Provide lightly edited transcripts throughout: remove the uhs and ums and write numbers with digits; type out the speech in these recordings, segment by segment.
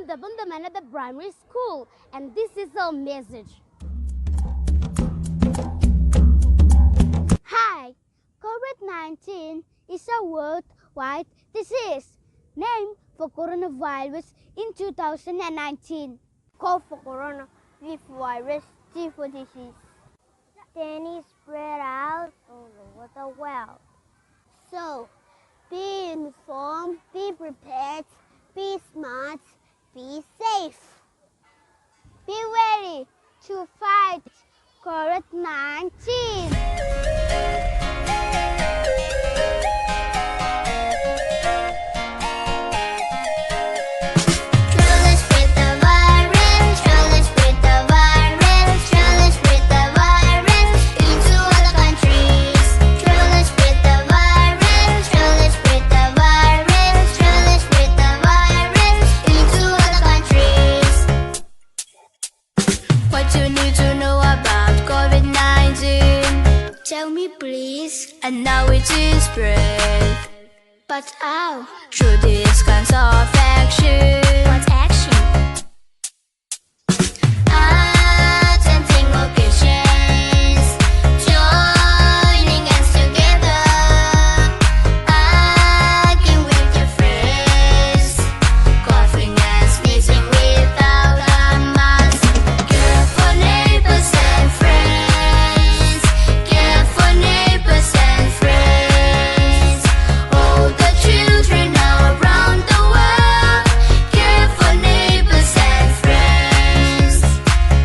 from the Bundamanada Primary School, and this is our message. Hi, COVID-19 is a worldwide disease named for coronavirus in 2019. Called for corona with virus G for disease. Then it spread out all over the world. So, be informed, be prepared, be smart, be safe. Be ready to fight COVID-19. Tell me please. And now it is spread. But how? Through these kinds of action. What action? Attending occasions, joining hands together, hugging with your friends, coughing and sneezing without a mask. Care for neighbors and friends. Care for neighbors and friends. All the children around the world. Care for neighbors and friends.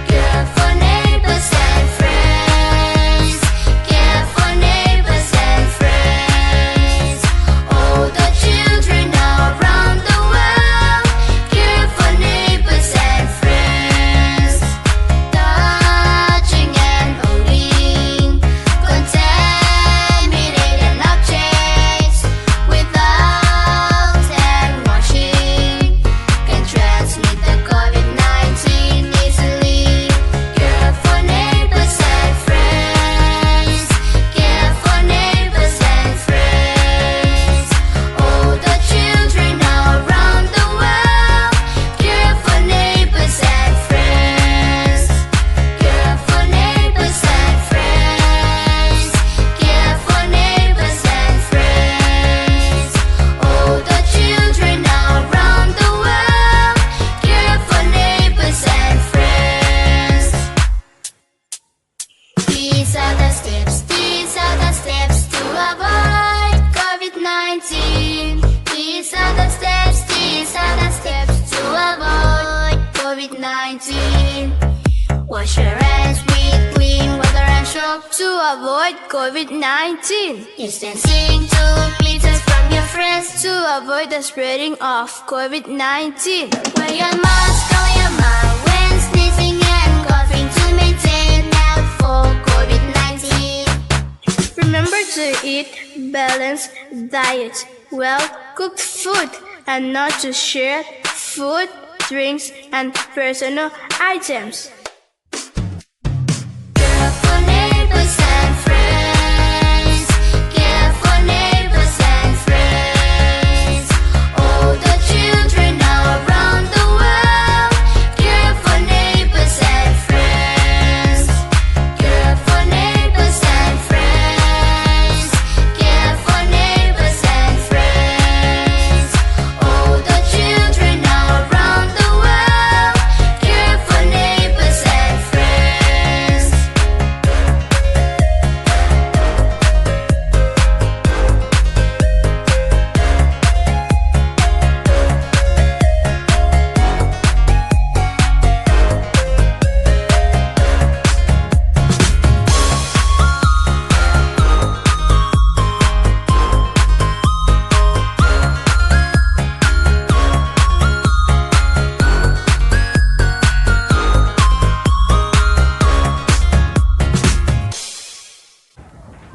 Care for neighbors and friends. Care for neighbors and friends. All the children around the world. Care for neighbors and friends. Touching and holding contaminated objects without hand washing can transmit the COVID-19 easily. Care for neighbors and friends. Care for neighbors and friends. All the children around the world. Care for neighbors and friends. Care for neighbors and friends. Care for neighbors and friends. All the children around the world. Care for neighbors and friends. These are the steps to avoid COVID-19. These are the steps to avoid COVID-19. Wash your hands with clean water and soap to avoid COVID-19. Distancing 2 meters from your friends to avoid the spreading of COVID-19. Wear your mask when sneezing and coughing to maintain health for COVID-19. Remember to eat balanced diet, well-cooked food, and not to share food, drinks, and personal items. Care for neighbors and friends. Care for neighbors and friends. All the children around the world. Care for neighbors and friends. Care for neighbors and friends. Care for neighbors and friends. All the children around the world. Care for neighbors and friends.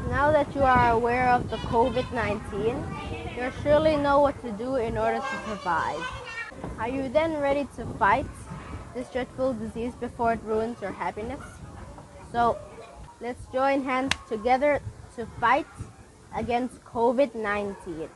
Now that you are aware of the COVID-19, you surely know what to do in order to survive. Are you then ready to fight this dreadful disease before it ruins your happiness? So let's join hands together to fight against COVID-19.